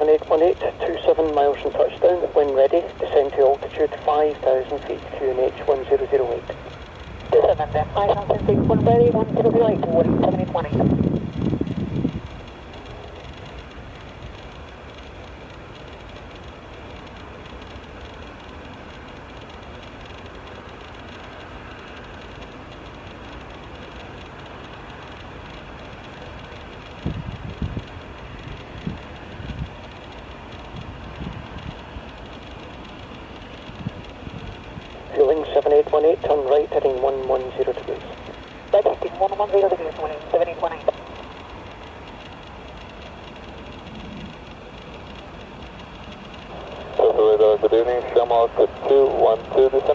7818, 27 miles from touchdown, when ready, descend to altitude 5,000 feet, QNH 1008. 27, 5,000 feet, when ready, 1008, 7820. Fueling 7818, turn right, heading 110 degrees. Right, heading 110 degrees, winning 7818. Radar, good evening, Shamrock 212, descend.